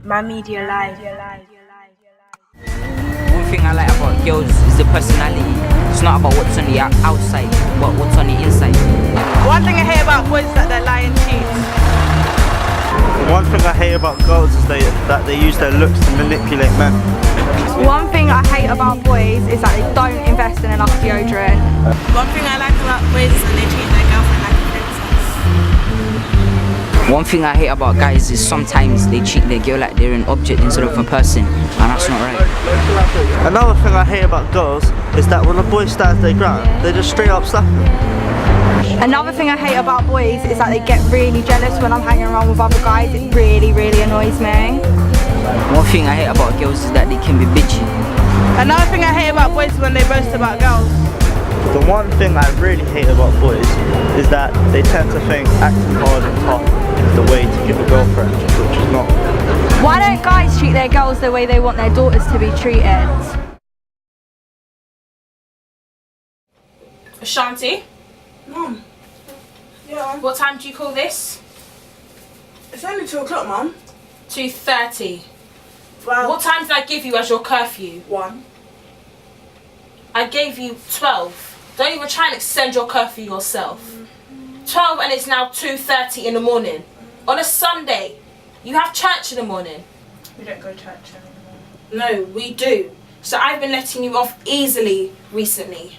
My media life. One thing I like about girls is the personality. It's not about what's on the outside, but what's on the inside. One thing I hate about boys is that they lie and cheat. One thing I hate about girls is that they use their looks to manipulate men. One thing I hate about boys is that they don't invest in enough deodorant. One thing I like about boys is that they treat their girlfriend like a princess. One thing I hate about guys is sometimes they treat their girl like they're an object instead of a person, and that's not right. Another thing I hate about girls is that when a boy stands their ground, they just straight up slap him. Another thing I hate about boys is that they get really jealous when I'm hanging around with other guys. It really, really annoys me. One thing I hate about girls is that they can be bitchy. Another thing I hate about boys is when they boast about girls. The one thing I really hate about boys is that they tend to think acting hard and tough is the way to get a girlfriend, which is not. Why don't guys treat their girls the way they want their daughters to be treated? Ashanti? Mum. Yeah. What time do you call this? It's only 2 o'clock, Mum. 2:30. Well, What time did I give you as your curfew? 1. I gave you 12. Don't even try and extend your curfew yourself. 12 and it's now 2:30 in the morning. On a Sunday. You have church in the morning. We don't go to church anymore. No, we do. So I've been letting you off easily recently.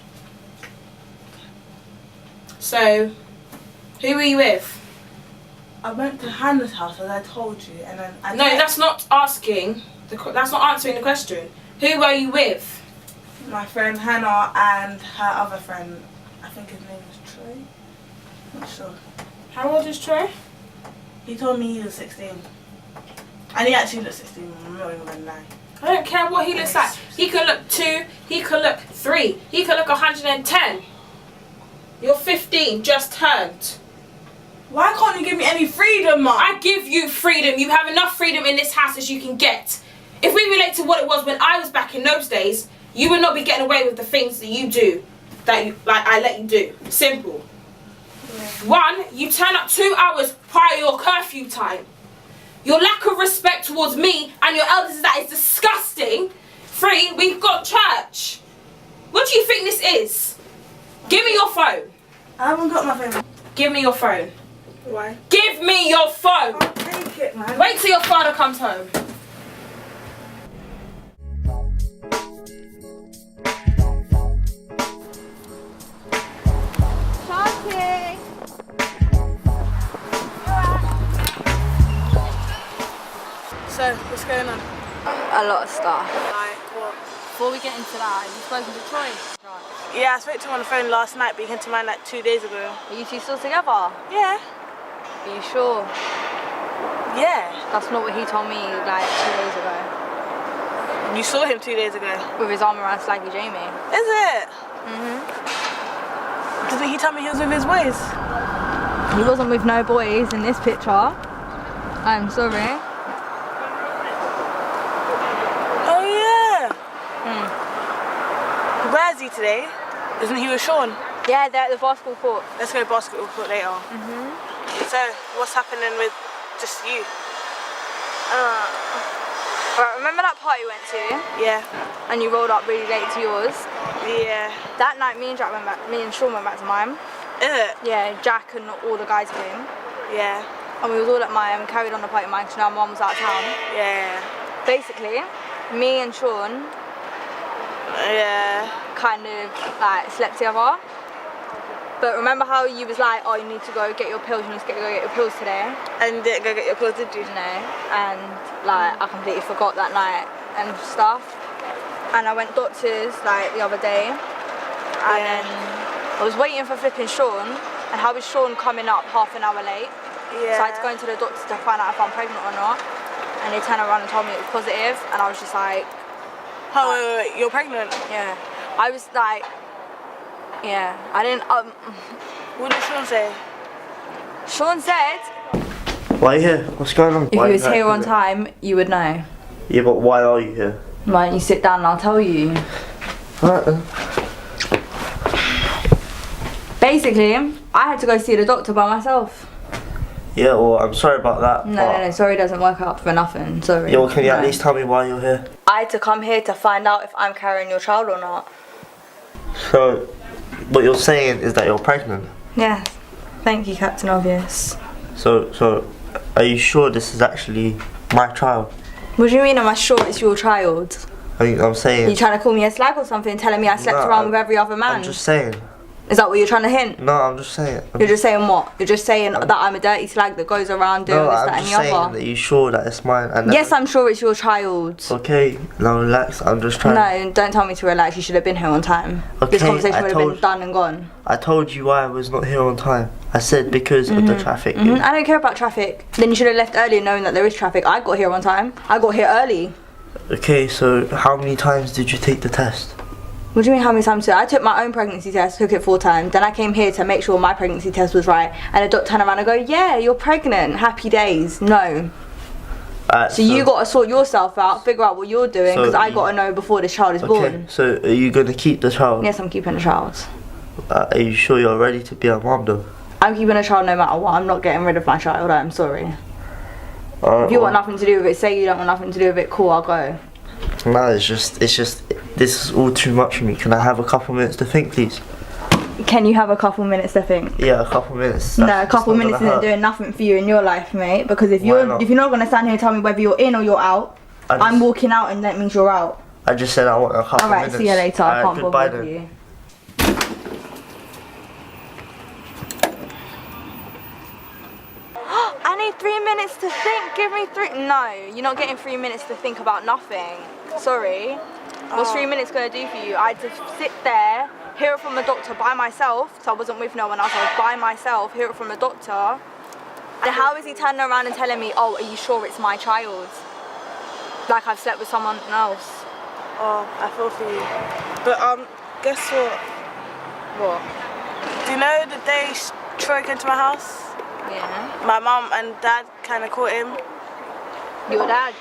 So, who were you with? I went to Hannah's house as I told you, and then No, that's not asking. That's not answering the question. Who were you with? my friend Hannah and her other friend. I think his name was Troy. Not sure. How old is Troy? He told me he was 16. And he actually looks 16, I'm not even gonna lie. I don't care what he looks like. He could look 2, he could look 3, he could look 110. You're 15, just turned. Why can't you give me any freedom, Mum? I give you freedom. You have enough freedom in this house as you can get. If we relate to what it was when I was back in those days, you would not be getting away with the things that you do, that I let you do. Simple. Yeah. 1, you turn up 2 hours prior to your curfew time. Your lack of respect towards me and your elders, that is disgusting. 3, we've got church. What do you think this is? Give me your phone. I haven't got my phone. Give me your phone. Why? Give me your phone. I'll take it, man. Wait till your father comes home. So, what's going on? A lot of stuff. Like, what? Before we get into that, have you spoken to Troy? Yeah, I spoke to him on the phone last night, but he came to mine like 2 days ago. Are you two still together? Yeah. Are you sure? Yeah. That's not what he told me like 2 days ago. You saw him 2 days ago. With his arm around Slaggy Jamie. Is it? Didn't he tell me he was with his boys? He wasn't with no boys in this picture. I'm sorry. Oh yeah. Where is he today? Isn't he with Sean? Yeah, they're at the basketball court. Let's go basketball court later. So, what's happening with just you? Right, remember that party we went to? Yeah. And you rolled up really late to yours? Yeah. That night me and Sean went back to mine. Is it? Yeah, Jack and all the guys came. Yeah. And we was all at mine and carried on the party at mine because now Mum was out of town. Yeah. Basically, me and Sean Yeah. kind of like slept together. But remember how you was like, oh, you need to go get your pills, you need to go get your pills today? And you didn't go get your pills, did you? No. And like I completely forgot that night and stuff. And I went doctors like the other day. And then I was waiting for flipping Sean. And how was Sean coming up half an hour late? Yeah. So I had to go into the doctor to find out if I'm pregnant or not. And they turned around and told me it was positive. And I was just like... Oh, wait, you're pregnant? Yeah. I was like... Yeah, I didn't... What did Sean say? Sean said... Why are you here? What's going on? If you was here on time, you would know. Yeah, but why are you here? Why don't you sit down and I'll tell you. Alright then. Basically, I had to go see the doctor by myself. Yeah, well, I'm sorry about that. No, sorry doesn't work out for nothing, sorry. Yeah, well, can you at least tell me why you're here? I had to come here to find out if I'm carrying your child or not. So, what you're saying is that you're pregnant? Yes. Thank you, Captain Obvious. So, are you sure this is actually my child? What do you mean am I sure it's your child? I'm saying... Are you trying to call me a slag or something, telling me I slept around with every other man? I'm just saying. Is that what you're trying to hint? No, I'm just saying. You're just saying what? You're just saying that I'm a dirty slag that goes around doing this, that and the other? No, I'm just saying that you're sure that it's mine. And yes, I'm sure it's your child. Okay, now relax, I'm just trying... No, don't tell me to relax, you should have been here on time. Okay, this conversation would have been done and gone. I told you why I was not here on time. I said because of the traffic. I don't care about traffic. Then you should have left earlier knowing that there is traffic. I got here on time. I got here early. Okay, so how many times did you take the test? What do you mean how many times? I took my own pregnancy test, took it 4 times. Then I came here to make sure my pregnancy test was right. And the doctor turned around and go, yeah, you're pregnant. Happy days. No. So you got to sort yourself out, figure out what you're doing, because I got to know before this child is born. So are you going to keep the child? Yes, I'm keeping the child. Are you sure you're ready to be a mom though? I'm keeping a child no matter what. I'm not getting rid of my child. I'm sorry. If you want nothing to do with it, say you don't want nothing to do with it, cool, I'll go. No, it's just, this is all too much for me. Can I have a couple minutes to think, please? Can you have a couple minutes to think? Yeah, a couple minutes. No, a couple minutes isn't doing nothing for you in your life, mate. Because if you're not gonna stand here and tell me whether you're in or you're out, I'm walking out and that means you're out. I just said I want a couple minutes. Alright, see you later. I can't bother with you. I need 3 minutes to think. Give me 3. No, you're not getting 3 minutes to think about nothing. Sorry. What's 3 minutes gonna do for you? I had to sit there, hear it from the doctor by myself, so I wasn't with no one else, I was by myself, hear it from the doctor. And how is he turning around and telling me, oh, are you sure it's my child? Like I've slept with someone else. Oh, I feel for you. But guess what? What? Do you know the day Troy came to my house? Yeah. My mum and dad kind of caught him. Your dad?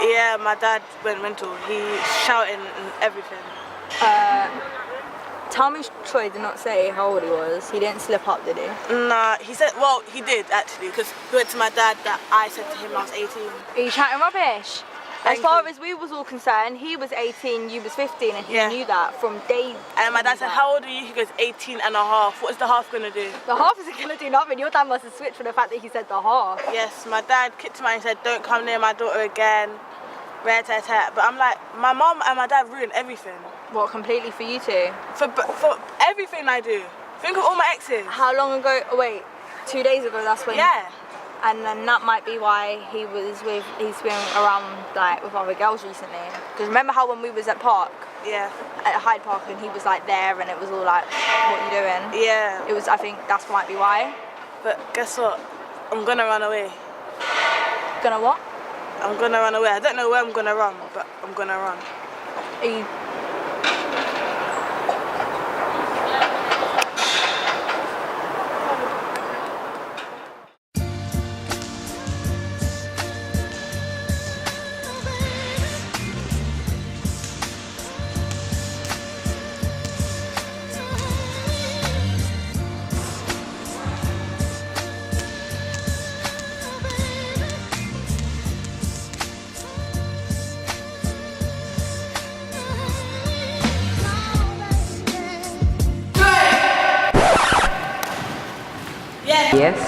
Yeah, my dad went mental. He shouting and everything. Tell me Troy did not say how old he was. He didn't slip up, did he? Nah, he said, well, he did actually, because he went to my dad that I said to him I was 18. Are you chatting rubbish? As far as we was all concerned, he was 18, you was 15, and he knew that from day. And my dad said, how old are you? He goes, 18 and a half. What is the half going to do? The half isn't going to do nothing. Your dad must have switched for the fact that he said the half. Yes, my dad kicked him out and said, don't come near my daughter again. Rat-tat-tat. But I'm like, my mum and my dad ruined everything. What, completely for you two? For everything I do. Think of all my exes. How long ago? Oh, wait, 2 days ago, that's when? Yeah. And then that might be why he's been around like with other girls recently. Because remember how when we was at Park? Yeah. At Hyde Park and he was like there and it was all like, what are you doing? Yeah. It was, I think that's might be why. But guess what? I'm gonna run away. Gonna what? I'm gonna run away. I don't know where I'm gonna run, but I'm gonna run. Are you... Yes?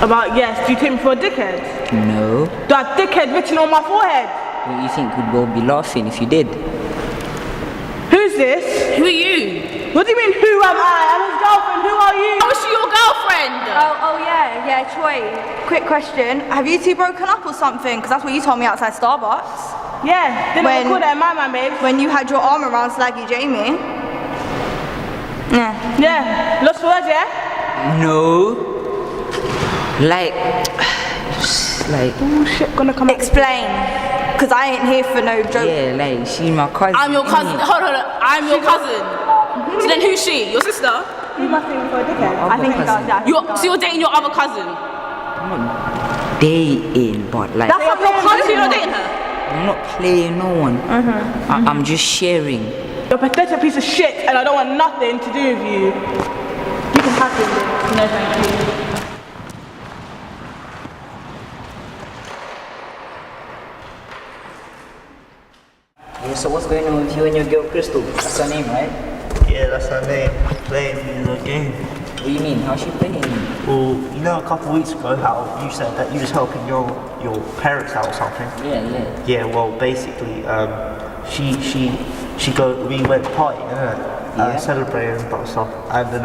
About yes, do you take me for a dickhead? No. Do I have dickhead written on my forehead? What you think we'd all be laughing if you did? Who's this? Who are you? What do you mean, who am I? I'm his girlfriend, who are you? How is she your girlfriend? Oh yeah, Troy. Quick question. Have you two broken up or something? Because that's what you told me outside Starbucks. Yeah, didn't record that in my mind, babe. When you had your arm around Slaggy Jamie. Yeah. Yeah, lost for words, yeah? No. Like... Oh shit, gonna come Explain. Because I ain't here for no joke. Yeah, like, she's my cousin. I'm your cousin. Hold on. I'm your cousin. So then who's she? Your sister? You must take me for a dickhead. I think he does that. So you're dating your other cousin? I'm not dating, but like... That's not your cousin. So you're not dating her? I'm not playing no one. I'm just sharing. You're a pathetic piece of shit and I don't want nothing to do with you. You can have him. No, thank you. you and your girl Crystal, that's her name, right? Yeah, that's her name. Playing the game. What do you mean? How's she playing? Well, you know, a couple of weeks ago, how you said that you was helping your parents out or something. Yeah. Yeah. Well, basically, we went partying, celebrating and stuff, and then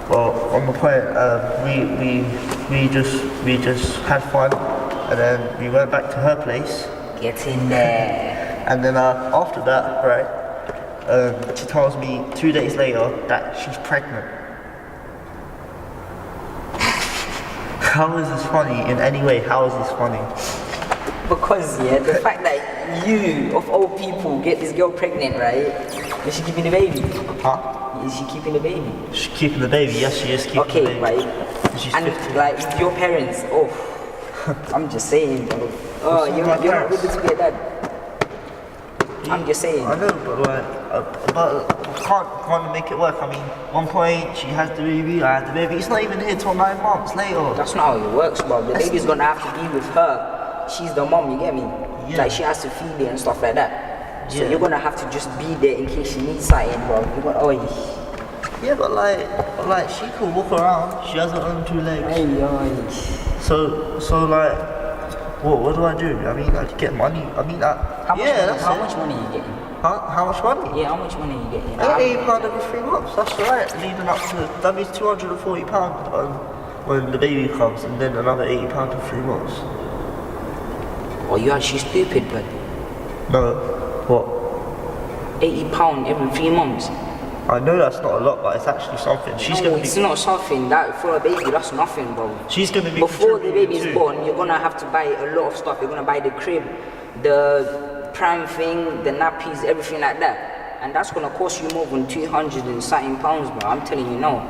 well, on the point, we just had fun, and then we went back to her place. Get in there. And then after that, right, she tells me 2 days later that she's pregnant. How is this funny in any way? How is this funny? Because the fact that you, of all people, get this girl pregnant, right? Is she keeping the baby? Huh? Is she keeping the baby? She's keeping the baby. Yes, she is keeping the baby. Okay, right. She's And 15. like with your parents, I'm just saying, bro. Oh, you're not able to be a dad. I'm just saying. I know, but can't make it work. I mean, one point she has the baby, I have the baby. It's not even here till 9 months later. That's not how it works, bro. The baby's gonna have to be with her. She's the mom, you get me? Yeah. Like she has to feed it and stuff like that. So Yeah. you're gonna have to just be there in case she needs something, bro. You're gonna, Yeah, but like she can walk around. She has her own 2 legs. So like, what do I do? I mean, I get money. I mean, How much money are you getting? How much money? Yeah, how much money are you getting? £88 every 3 months. That's right. Leading up to that means £240 when the baby comes, and then another £80 in 3 months. Oh, you actually stupid, but No, what? £80 every 3 months. I know that's not a lot, but it's actually something. She's No, gonna it's be. not something that for a baby. That's nothing, bro. She's gonna be. Before the contributing baby's too. born, you're gonna have to buy a lot of stuff. You're gonna buy the crib, the pram thing, the nappies, everything like that, and that's gonna cost you more than 200 and something pounds, bro. I'm telling you now.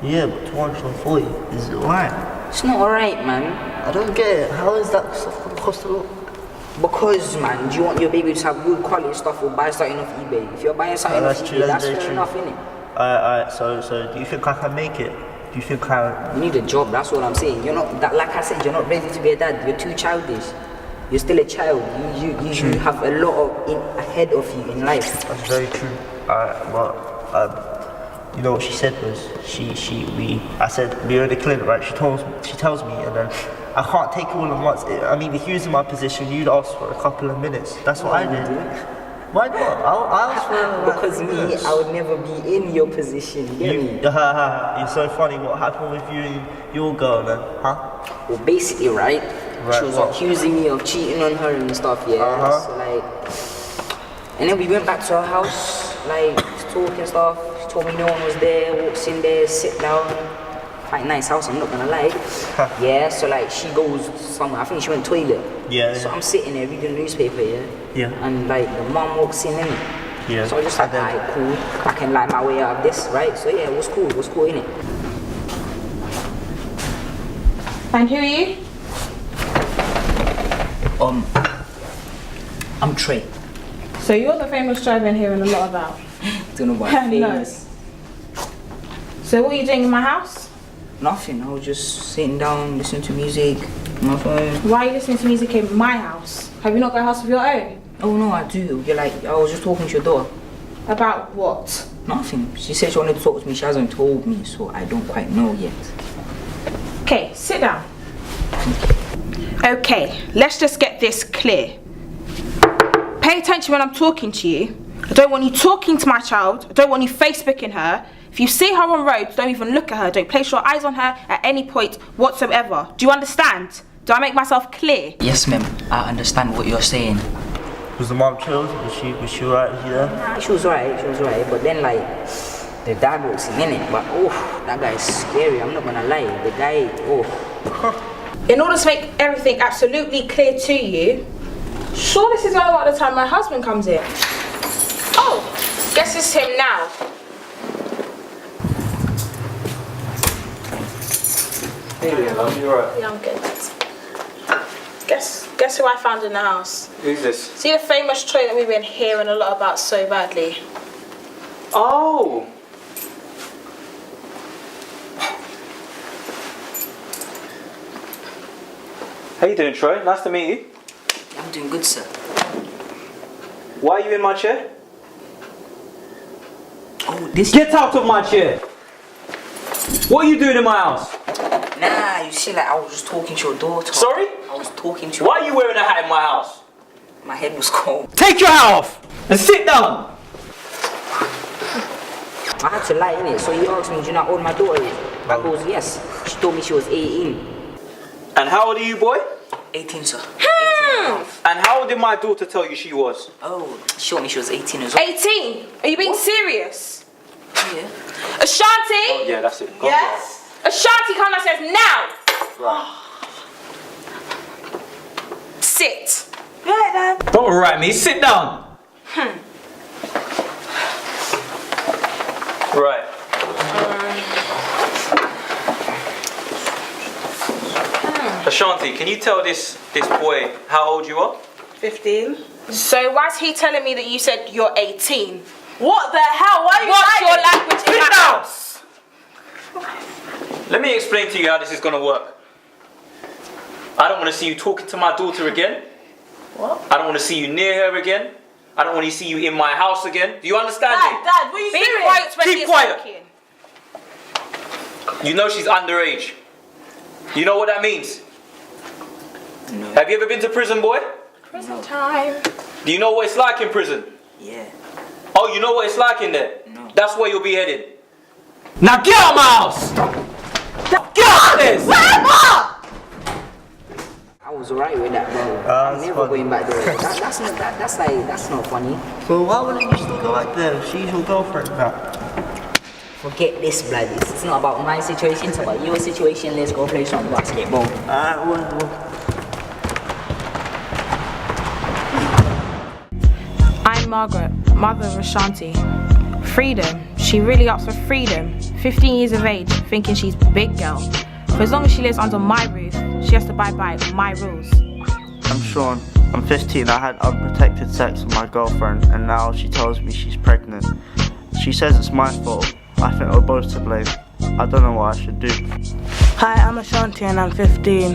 Yeah, but 240 is alright. It's not alright, man. I don't get it. How is that stuff gonna cost a lot? Because, man, do you want your baby to have good quality stuff or buy something off eBay? If you're buying something off that's eBay, true, that's very fair true. enough, innit? Alright, so do you think I can make it? Do you think I... You need a job, that's what I'm saying. You're not, that, like I said, you're not ready to be a dad. You're too childish. You're still a child. You have a lot ahead of you in life. That's very true. You know what she said was, I said, we're in the clinic, right? She tells me, and then I can't take it all at once. I mean, if you was in my position, you'd ask for a couple of minutes. That's what I did. Why not? I asked for Because me, I would never be in your position. You get me? You're so funny. What happened with you and your girl then? Huh? Well, basically, right? She was what? accusing me of cheating on her and stuff, yeah. So like, and then we went back to her house, like talking stuff. She told me no one was there. Walks in there, sit down. Quite nice house, I'm not gonna lie. Yeah. So like, she goes somewhere. I think she went toilet. Yeah. So I'm sitting there reading the newspaper, yeah. Yeah. And like the mom walks in, innit? Yeah. So I just like, alright, cool. I can lie my way out of this, right? So yeah, it was cool, innit? And who are you? I'm Trey. So you're the famous driver in hearing a lot about. Don't know about famous. So what are you doing in my house? Nothing, I was just sitting down, listening to music, on my phone. Why are you listening to music in my house? Have you not got a house of your own? Oh no, I do. You're like, I was just talking to your daughter. About what? Nothing. She said she wanted to talk to me, she hasn't told me, so I don't quite know yet. Okay, sit down. Okay, let's just get this clear. Pay attention when I'm talking to you. I don't want you talking to my child. I don't want you Facebooking her. If you see her on roads, don't even look at her. Don't place your eyes on her at any point whatsoever. Do you understand? Do I make myself clear? Yes, ma'am. I understand what you're saying. Was the mom chilled? Was she alright? Was she there? Nah, she was alright. But then like, the dad walks in it. But that guy is scary. I'm not gonna lie. The guy, In order to make everything absolutely clear to you, sure this is all about the time my husband comes in. Oh, guess it's him now. Hey, you alright? Yeah, I'm good. Guess who I found in the house? Who's this? See the famous Troy that we've been hearing a lot about so badly? Oh! How you doing, Troy? Nice to meet you. I'm doing good, sir. Why are you in my chair? Oh, this. Get out of my chair! What are you doing in my house? Nah, you see, like I was just talking to your daughter. Sorry? I was talking to. Why are you wearing a hat in my house? My head was cold. Take your hat off and sit down. I had to lie in it, so you asked me, do you know how old my daughter is? I goes, yes. She told me she was 18. And how old are you, boy? 18, sir. 18 and a half. And how old did my daughter tell you she was? Oh, she told me she was 18 as well. 18? Are you being serious? Yeah. Ashanti? Oh, yeah, that's it. Go Yes? Ashanti, come downstairs now! Right. Sit. Yeah, Dad. Don't write me. Sit down. Right. Ashanti, can you tell this boy how old you are? 15. So why's he telling me that you said you're 18? What the hell? Why are you What's your lying? language in my house? Let me explain to you how this is gonna work. I don't want to see you talking to my daughter again. What? I don't want to see you near her again. I don't want to see you in my house again. Do you understand me? Dad, what are you Be doing? quiet when Keep he's quiet. talking. You know she's underage. You know what that means? No. Have you ever been to prison, boy? Prison time. Do you know what it's like in prison? Yeah. Oh, you know what it's like in there? No. That's where you'll be headed. Now get out of my house! Get out of this! I was alright with that, bro. I'm That's never funny. going back there. That's not funny. So why wouldn't you still go back there? She's your girlfriend now. Forget this, blood. It's not about my situation, it's about your situation. Let's go play some basketball. Well. I'm Margaret, mother of Ashanti. Freedom. She really ups for freedom. 15 years of age, thinking she's big girl. For as long as she lives under my roof, she has to abide by my rules. I'm Sean. I'm 15. I had unprotected sex with my girlfriend, and now she tells me she's pregnant. She says it's my fault. I think we're both to blame. I don't know what I should do. Hi, I'm Ashanti and I'm 15.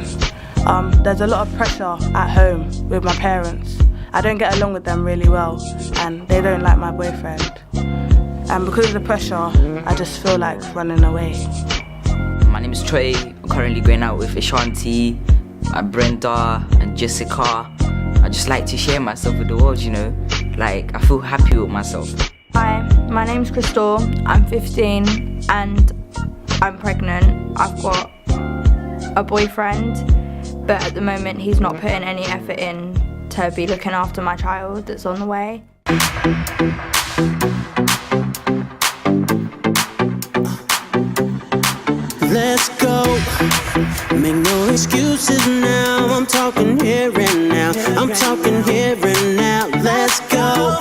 There's a lot of pressure at home with my parents. I don't get along with them really well and they don't like my boyfriend. And because of the pressure, I just feel like running away. My name is Trey. I'm currently going out with Ashanti, Brenda, and Jessica. I just like to share myself with the world, you know. Like, I feel happy with myself. Hi, my name's Crystal. I'm 15 and I'm pregnant. I've got a boyfriend, but at the moment he's not putting any effort in to be looking after my child that's on the way. Let's go. Make no excuses now. I'm talking here and now. I'm talking here and now. Let's go.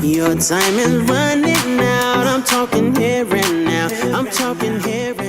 Your time is running out. I'm talking here and now. I'm talking here and now.